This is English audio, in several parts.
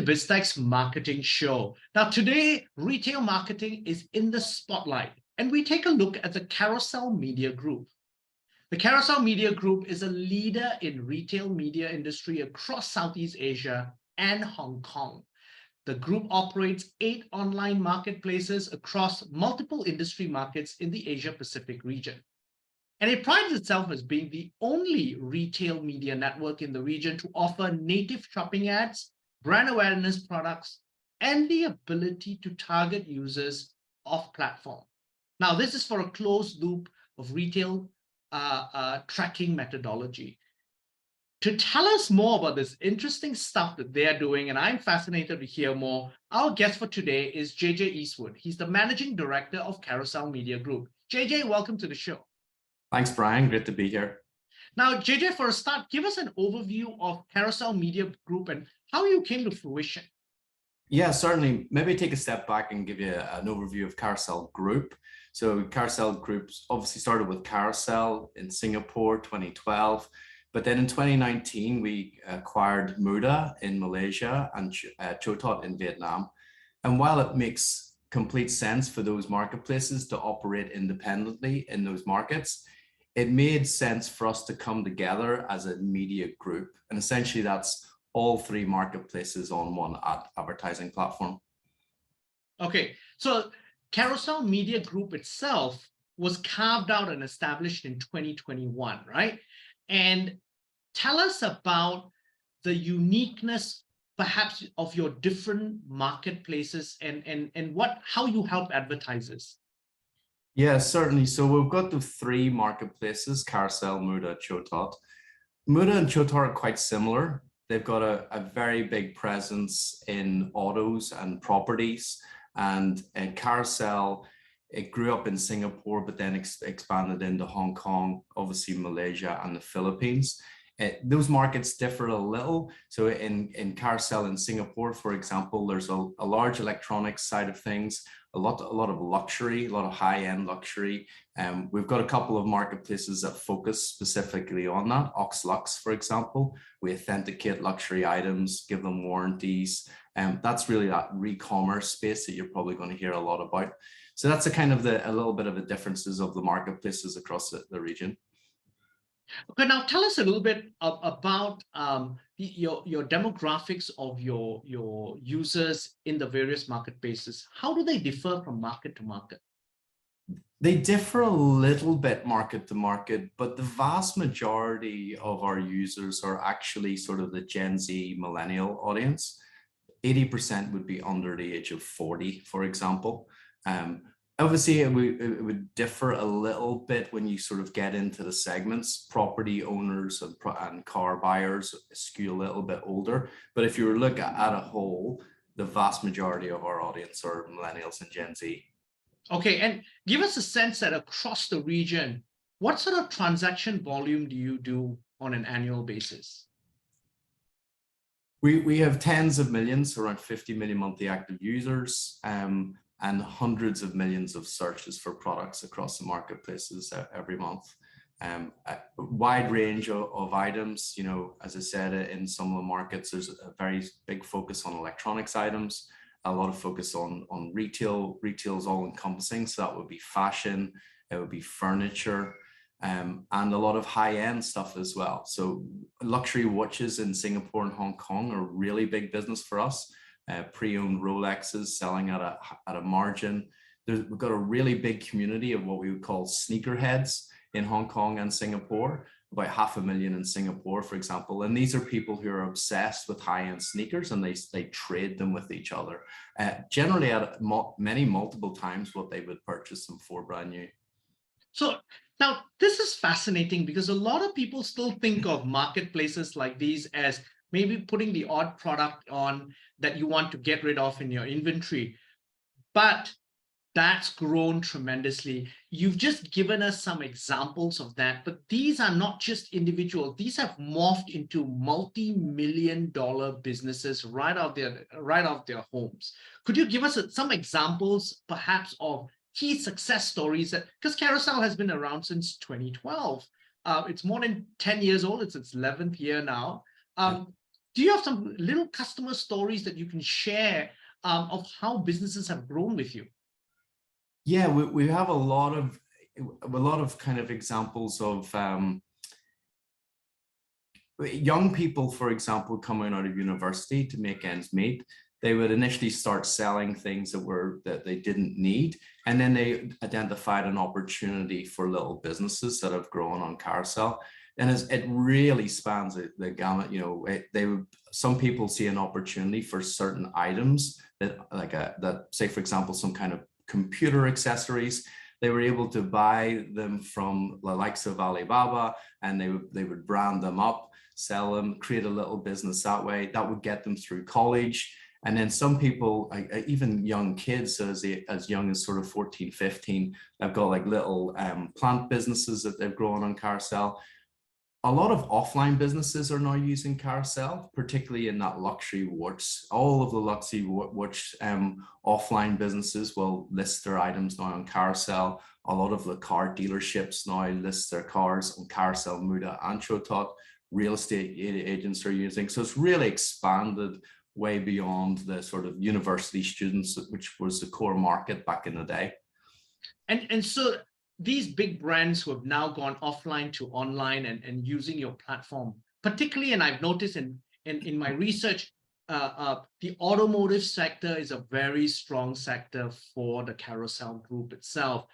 Biztech's marketing show. Now, today, retail marketing is in the spotlight, and we take a look at the Carousell Media Group. The Carousell Media Group is a leader in retail media industry across Southeast Asia and Hong Kong. The group operates 8 online marketplaces across multiple industry markets in the Asia-Pacific region. And it prides itself as being the only retail media network in the region to offer native shopping ads, brand awareness products, and the ability to target users off-platform. Now, this is for a closed loop of retail tracking methodology. To tell us more about this interesting stuff that they're doing, and I'm fascinated to hear more, our guest for today is JJ Eastwood. He's the Managing Director of Carousell Media Group. JJ, welcome to the show. Thanks, Brian. Great to be here. Now, JJ, for a start, give us an overview of Carousell Media Group and how you came to fruition. Yeah, certainly. Maybe take a step back and give you an overview of Carousell Group. So Carousell Group's obviously started with Carousell in Singapore, 2012. But then in 2019, we acquired Muda in Malaysia and Chotot in Vietnam. And while it makes complete sense for those marketplaces to operate independently in those markets, it made sense for us to come together as a media group. And essentially that's all 3 marketplaces on one advertising platform. Okay, so Carousell Media Group itself was carved out and established in 2021, right? And tell us about the uniqueness, perhaps, of your different marketplaces and how you help advertisers. Yeah, certainly. So we've got the 3 marketplaces, Carousell, Muda, Chotot. Muda and Chotot are quite similar. They've got a very big presence in autos and properties. And Carousell, it grew up in Singapore, but then expanded into Hong Kong, obviously Malaysia and the Philippines. Those markets differ a little. So in Carousell in Singapore, for example, there's a large electronics side of things, a lot of luxury, a lot of high-end luxury. We've got a couple of marketplaces that focus specifically on that. Oxlux, for example, we authenticate luxury items, give them warranties. That's really that re-commerce space that you're probably going to hear a lot about. So that's a little bit of the differences of the marketplaces across the region. Okay, now tell us a little bit about your demographics of your users in the various marketplaces. How do they differ from market to market? They differ a little bit market to market, but the vast majority of our users are actually sort of the Gen Z millennial audience. 80% would be under the age of 40, for example. Obviously, it would differ a little bit when you sort of get into the segments. Property owners and car buyers skew a little bit older. But if you were looking at a whole, the vast majority of our audience are millennials and Gen Z. Okay, and give us a sense that across the region, what sort of transaction volume do you do on an annual basis? We have tens of millions, around 50 million monthly active users. And hundreds of millions of searches for products across the marketplaces every month. A wide range of items. You know, as I said, in some of the markets, there's a very big focus on electronics items, a lot of focus on retail. Retail is all encompassing, so that would be fashion, it would be furniture, and a lot of high-end stuff as well. So luxury watches in Singapore and Hong Kong are really big business for us. Pre-owned Rolexes selling at a margin. We've got a really big community of what we would call sneakerheads in Hong Kong and Singapore, about 500,000 in Singapore, for example. And these are people who are obsessed with high-end sneakers and they trade them with each other. Generally at multiple times what they would purchase them for brand new. So now this is fascinating because a lot of people still think of marketplaces like these as maybe putting the odd product on that you want to get rid of in your inventory. But that's grown tremendously. You've just given us some examples of that, but these are not just individual. These have morphed into multi-million-dollar businesses right out of their homes. Could you give us some examples, perhaps, of key success stories? Because Carousell has been around since 2012. It's more than 10 years old. It's its 11th year now. Do you have some little customer stories that you can share of how businesses have grown with you? Yeah, we have a lot of kind of examples of young people, for example, coming out of university to make ends meet. They would initially start selling things that they didn't need, and then they identified an opportunity for little businesses that have grown on Carousell. And it really spans the gamut. You know, some people see an opportunity for certain items that, say, for example, some kind of computer accessories. They were able to buy them from the likes of Alibaba, and they would brand them up, sell them, create a little business that way. That would get them through college. And then some people, even young kids, as young as sort of 14, 15, they've got like little plant businesses that they've grown on Carousell. A lot of offline businesses are now using Carousell, particularly in that luxury watch. All of the luxury watch offline businesses will list their items now on Carousell. A lot of the car dealerships now list their cars on Carousell, Muda, and Chotot. Real estate agents are using. So it's really expanded way beyond the sort of university students, which was the core market back in the day. And so these big brands who have now gone offline to online and using your platform, particularly, and I've noticed in my research, the automotive sector is a very strong sector for the Carousell Group itself.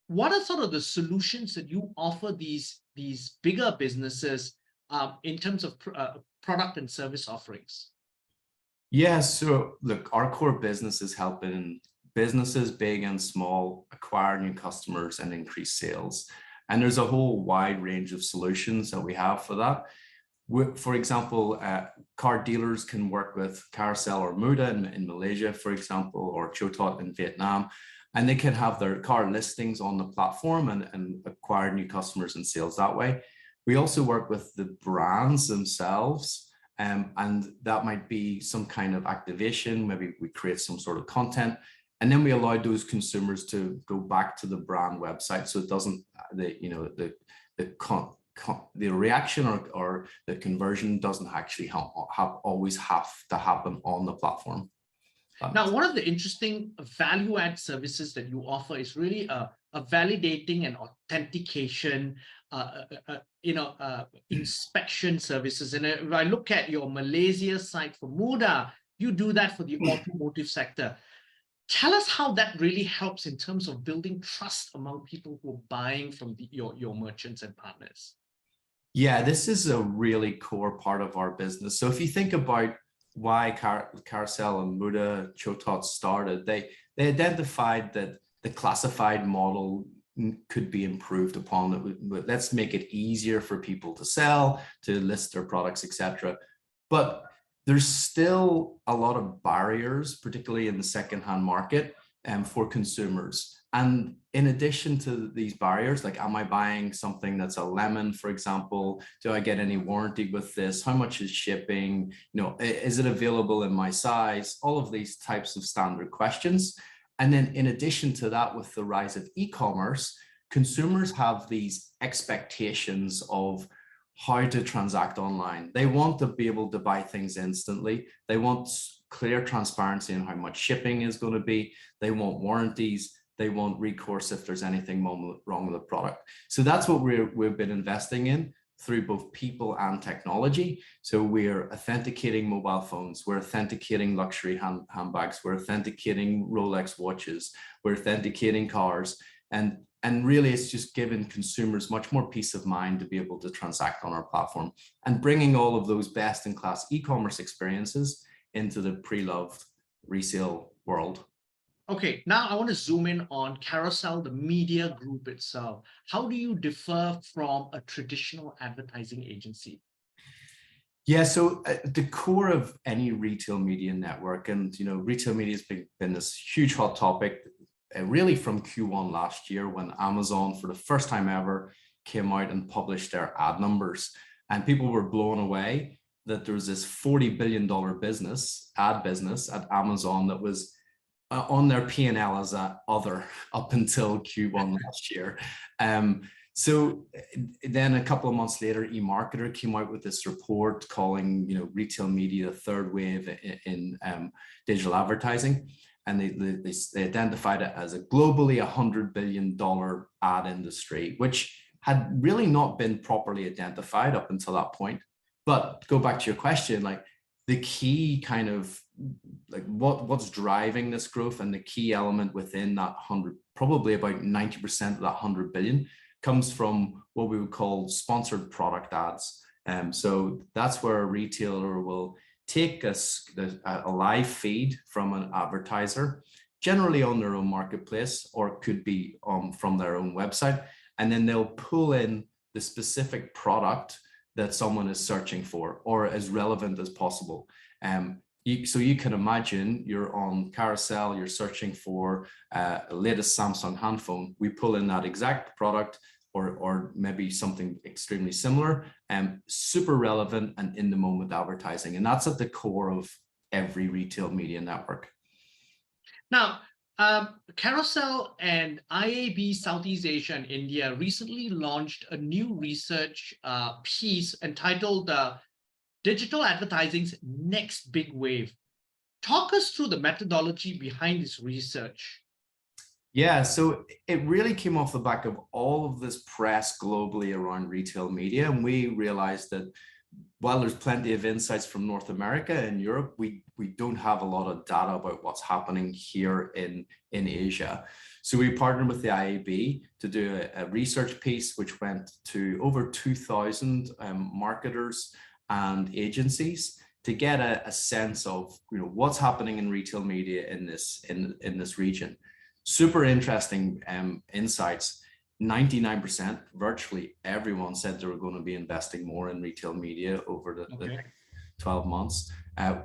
What are sort of the solutions that you offer these bigger businesses in terms of product and service offerings? Yeah, so look, our core business is helping businesses, big and small, acquire new customers and increase sales. And there's a whole wide range of solutions that we have for that. For example, car dealers can work with Carousell or Muda in Malaysia, for example, or Chotot in Vietnam, and they can have their car listings on the platform and acquire new customers and sales that way. We also work with the brands themselves. And that might be some kind of activation. Maybe we create some sort of content, and then we allow those consumers to go back to the brand website, so it doesn't the reaction or the conversion doesn't actually always have to happen on the platform. Now, one of the interesting value-add services that you offer is really a validating and authentication, inspection services. And if I look at your Malaysia site for Muda, you do that for the automotive sector. Tell us how that really helps in terms of building trust among people who are buying from your merchants and partners. Yeah, this is a really core part of our business. So if you think about why Carousell and Muda, Chotot started, they identified that the classified model could be improved upon. Let's make it easier for people to sell, to list their products, etc. But there's still a lot of barriers, particularly in the secondhand market, for consumers. And in addition to these barriers, like, am I buying something that's a lemon, for example? Do I get any warranty with this? How much is shipping? Is it available in my size? All of these types of standard questions. And then in addition to that, with the rise of e-commerce, consumers have these expectations of how to transact online. They want to be able to buy things instantly. They want clear transparency in how much shipping is going to be. They want warranties. They want recourse if there's anything wrong with the product. So that's what we've been investing in through both people and technology. So we're authenticating mobile phones, we're authenticating luxury handbags, we're authenticating Rolex watches, we're authenticating cars. And really, it's just giving consumers much more peace of mind to be able to transact on our platform and bringing all of those best-in-class e-commerce experiences into the pre-loved resale world. Okay, now I want to zoom in on Carousell, the media group itself. How do you differ from a traditional advertising agency? Yeah, so the core of any retail media network, and retail media has been this huge hot topic, really from Q1 last year, when Amazon, for the first time ever, came out and published their ad numbers, and people were blown away that there was this $40 billion ad business at Amazon that was on their P&L as a other up until Q1 last year. So then a couple of months later, eMarketer came out with this report calling, retail media the third wave in digital advertising. And they identified it as a globally $100 billion ad industry, which had really not been properly identified up until that point. But go back to your question, like the key kind of like what's driving this growth, and the key element within that 100, probably about 90% of that 100 billion comes from what we would call sponsored product ads. So that's where a retailer will take a live feed from an advertiser, generally on their own marketplace, or it could be from their own website, and then they'll pull in the specific product that someone is searching for, or as relevant as possible. So you can imagine you're on Carousell, you're searching for a latest Samsung handphone. We pull in that exact product, or maybe something extremely similar, super relevant and in the moment advertising. And that's at the core of every retail media network. Now, Carousell and IAB Southeast Asia and India recently launched a new research piece entitled Digital Advertising's Next Big Wave. Talk us through the methodology behind this research. Yeah, so it really came off the back of all of this press globally around retail media. And we realized that while there's plenty of insights from North America and Europe, we don't have a lot of data about what's happening here in Asia. So we partnered with the IAB to do a research piece, which went to over 2,000 marketers and agencies to get a sense of what's happening in retail media in this region. Super interesting insights. 99%, virtually everyone said they were going to be investing more in retail media over the 12 months.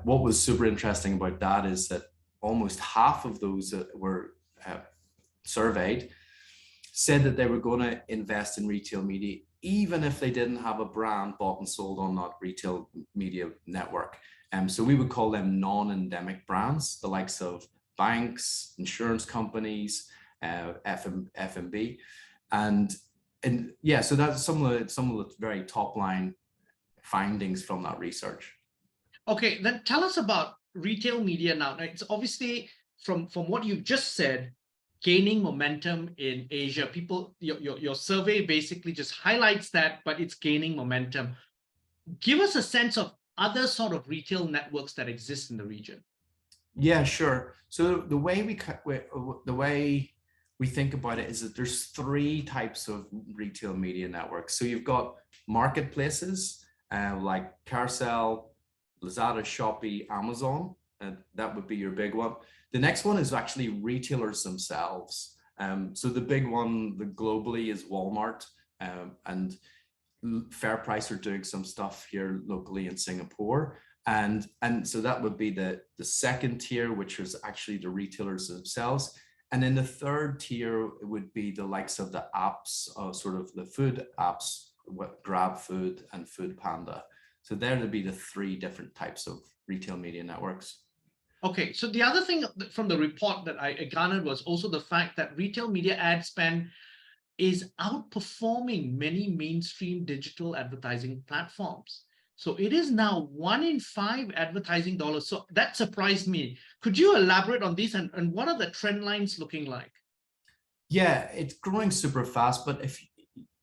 What was super interesting about that is that almost half of those that were surveyed said that they were going to invest in retail media, even if they didn't have a brand bought and sold on that retail media network. So we would call them non-endemic brands, the likes of banks, insurance companies, F&B. And yeah, so that's some of the very top line findings from that research. Okay, then tell us about retail media now. It's obviously from what you've just said, gaining momentum in Asia. Your survey basically just highlights that, but it's gaining momentum. Give us a sense of other sort of retail networks that exist in the region. Yeah, sure. So the way we think about it is that there's three types of retail media networks. So you've got marketplaces like Carousell, Lazada, Shopee, Amazon, and that would be your big one. The next one is actually retailers themselves. So the big one, globally, is Walmart, and FairPrice are doing some stuff here locally in Singapore. And so that would be the second tier, which is actually the retailers themselves. And then the third tier would be the likes of the apps, sort of the food apps, Grab Food and Food Panda. So there would be the three different types of retail media networks. Okay, so the other thing from the report that I garnered was also the fact that retail media ad spend is outperforming many mainstream digital advertising platforms. So it is now 1 in 5 advertising dollars. So that surprised me. Could you elaborate on this, and what are the trend lines looking like? Yeah, it's growing super fast, but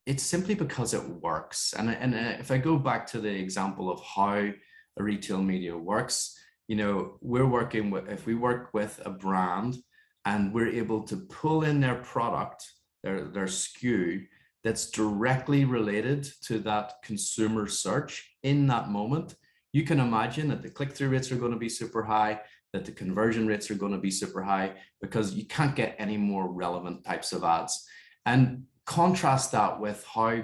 it's simply because it works. And if I go back to the example of how a retail media works, if we work with a brand and we're able to pull in their product, their SKU, that's directly related to that consumer search in that moment, you can imagine that the click-through rates are going to be super high, that the conversion rates are going to be super high, because you can't get any more relevant types of ads. And contrast that with how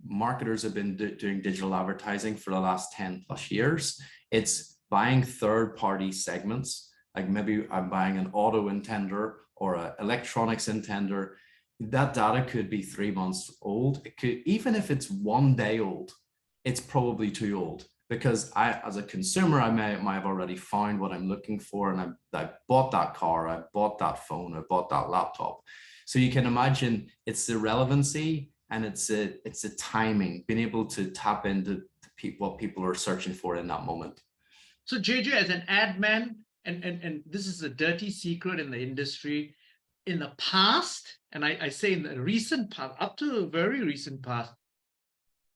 marketers have been doing digital advertising for the last 10 plus years. It's buying third-party segments, like maybe I'm buying an auto intender or an electronics intender. That data could be 3 months old. It could, even if it's 1 day old, it's probably too old, because as a consumer, I might have already found what I'm looking for, and I bought that car, I bought that phone, I bought that laptop. So you can imagine it's the relevancy and it's a timing, being able to tap into what people are searching for in that moment. So JJ, as an ad man, and this is a dirty secret in the industry, in the past, and I say in the recent past, up to the very recent past,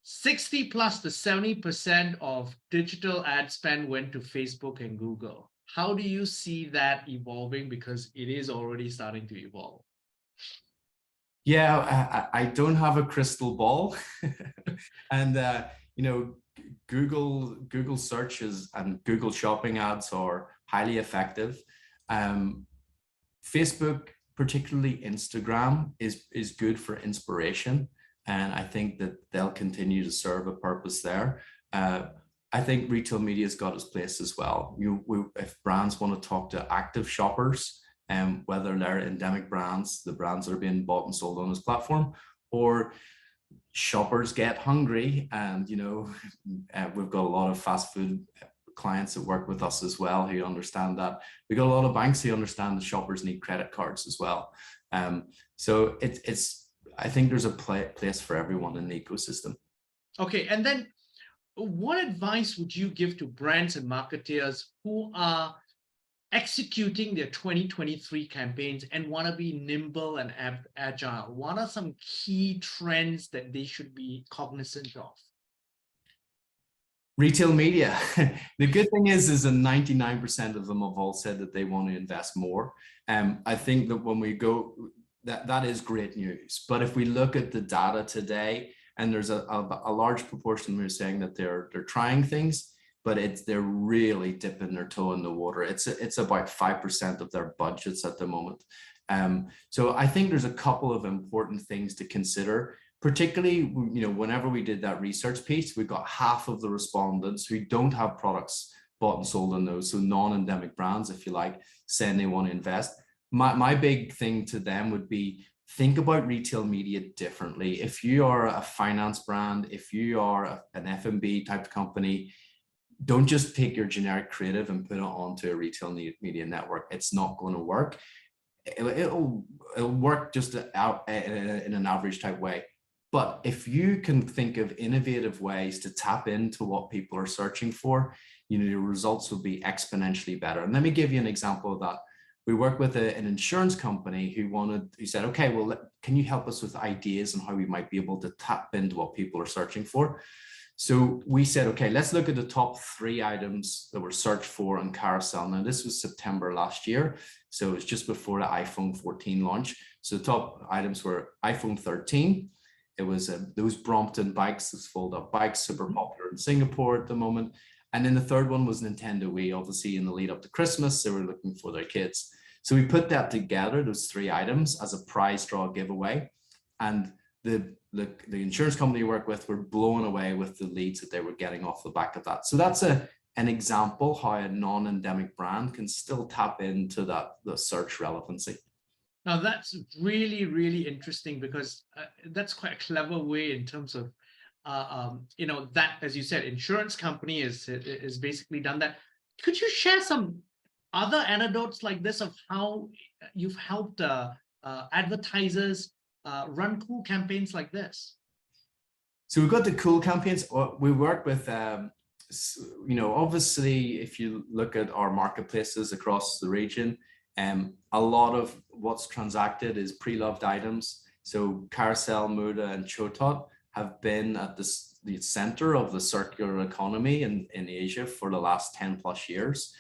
60 plus to 70% of digital ad spend went to Facebook and Google. How do you see that evolving? Because it is already starting to evolve. Yeah, I don't have a crystal ball, and Google searches and Google shopping ads are highly effective. Facebook, particularly Instagram, is good for inspiration, and I think that they'll continue to serve a purpose there. I think retail media's got its place as well. If brands want to talk to active shoppers, whether they're endemic brands, the brands that are being bought and sold on this platform, or shoppers get hungry, and we've got a lot of fast food clients that work with us as well who understand that. We got a lot of banks who understand that shoppers need credit cards as well. So I think there's a place for everyone in the ecosystem. Okay, and then what advice would you give to brands and marketers who are executing their 2023 campaigns and want to be nimble and agile? What are some key trends that they should be cognizant of? Retail media. The good thing is that 99% of them have all said that they want to invest more. I think that when we go, that is great news. But if we look at the data today, and there's a large proportion who are saying that they're trying things, but they're really dipping their toe in the water. It's about 5% of their budgets at the moment. So I think there's a couple of important things to consider. Particularly, whenever we did that research piece, we got half of the respondents who don't have products bought and sold on those, so non-endemic brands, if you like, saying they want to invest. My big thing to them would be, think about retail media differently. If you are a finance brand, if you are an F&B type company, don't just take your generic creative and put it onto a retail media network. It's not going to work. It'll work just out in an average type way. But if you can think of innovative ways to tap into what people are searching for, your results will be exponentially better. And let me give you an example of that. We worked with an insurance company who said, okay, well, can you help us with ideas on how we might be able to tap into what people are searching for? So we said, okay, let's look at the top 3 items that were searched for on Carousell. Now, this was September last year, so it's just before the iPhone 14 launch. So the top items were iPhone 13. It was those Brompton bikes, those fold-up bikes, super popular in Singapore at the moment. And then the third one was Nintendo Wii. Obviously, in the lead up to Christmas, they were looking for their kids. So we put that together, those 3 items, as a prize draw giveaway. And the insurance company we work with were blown away with the leads that they were getting off the back of that. So that's an example how a non-endemic brand can still tap into the search relevancy. Now that's really, really interesting, because that's quite a clever way in terms of, that, as you said, insurance company is basically done that. Could you share some other anecdotes like this of how you've helped advertisers run cool campaigns like this? So we've got the cool campaigns. We work with, obviously, if you look at our marketplaces across the region, a lot of what's transacted is pre-loved items. So Carousell, Muda, and Chotot have been at the center of the circular economy in Asia for the last 10 plus years.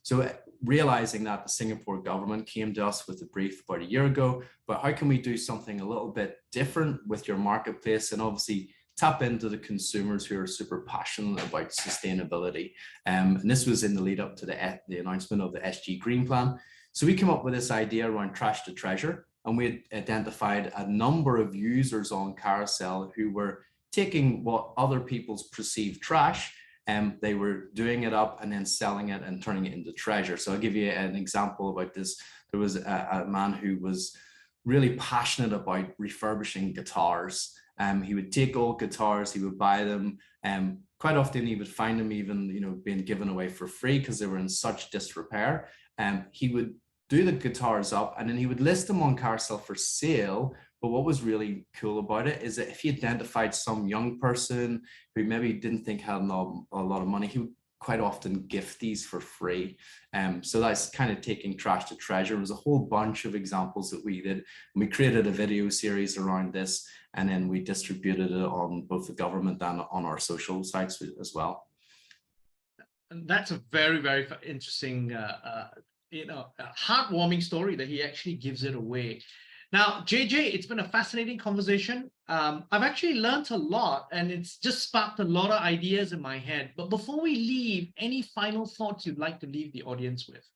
So realizing that, the Singapore government came to us with a brief about a year ago, but how can we do something a little bit different with your marketplace and obviously tap into the consumers who are super passionate about sustainability. And this was in the lead up to the announcement of the SG Green Plan. So we came up with this idea around trash to treasure, and we identified a number of users on Carousell who were taking what other people's perceived trash, and they were doing it up and then selling it and turning it into treasure. So I'll give you an example about this. There was a man who was really passionate about refurbishing guitars. He would take old guitars, he would buy them. Quite often he would find them even, being given away for free because they were in such disrepair. He would do the guitars up and then he would list them on Carousell for sale But what was really cool about it is that if he identified some young person who maybe didn't think had a lot of money, he would quite often gift these for free. So that's kind of taking trash to treasure. It was a whole bunch of examples that we did. We created a video series around this, and then we distributed it on both the government and on our social sites as well. And that's a very, very interesting, heartwarming story that he actually gives it away. Now, JJ, it's been a fascinating conversation. I've actually learned a lot, and it's just sparked a lot of ideas in my head. But before we leave, any final thoughts you'd like to leave the audience with?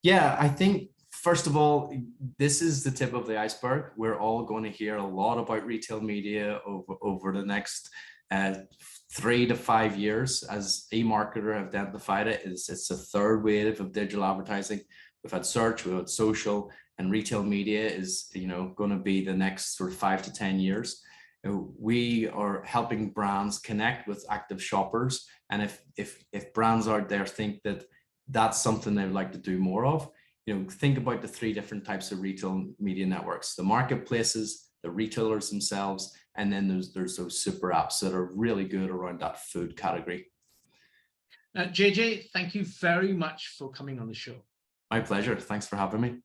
Yeah, I think, first of all, this is the tip of the iceberg. We're all going to hear a lot about retail media over the next 3 to 5 years. As a marketer have identified it, it's a third wave of digital advertising. We've had search, we've had social, and retail media is going to be the next sort of 5 to 10 years. We are helping brands connect with active shoppers, and if brands out there think that that's something they'd like to do more of, think about the 3 different types of retail media networks: the marketplaces, the retailers themselves, and then there's those super apps that are really good around that food category. JJ, thank you very much for coming on the show. My pleasure. Thanks for having me.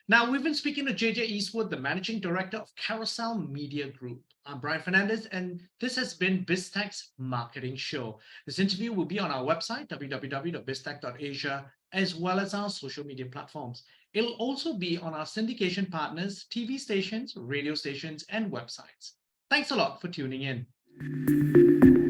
Now, we've been speaking to JJ Eastwood, the Managing Director of Carousell Media Group. I'm Brian Fernandez, and this has been BizTech's Marketing Show. This interview will be on our website, www.biztech.asia, as well as our social media platforms. It'll also be on our syndication partners, TV stations, radio stations, and websites. Thanks a lot for tuning in.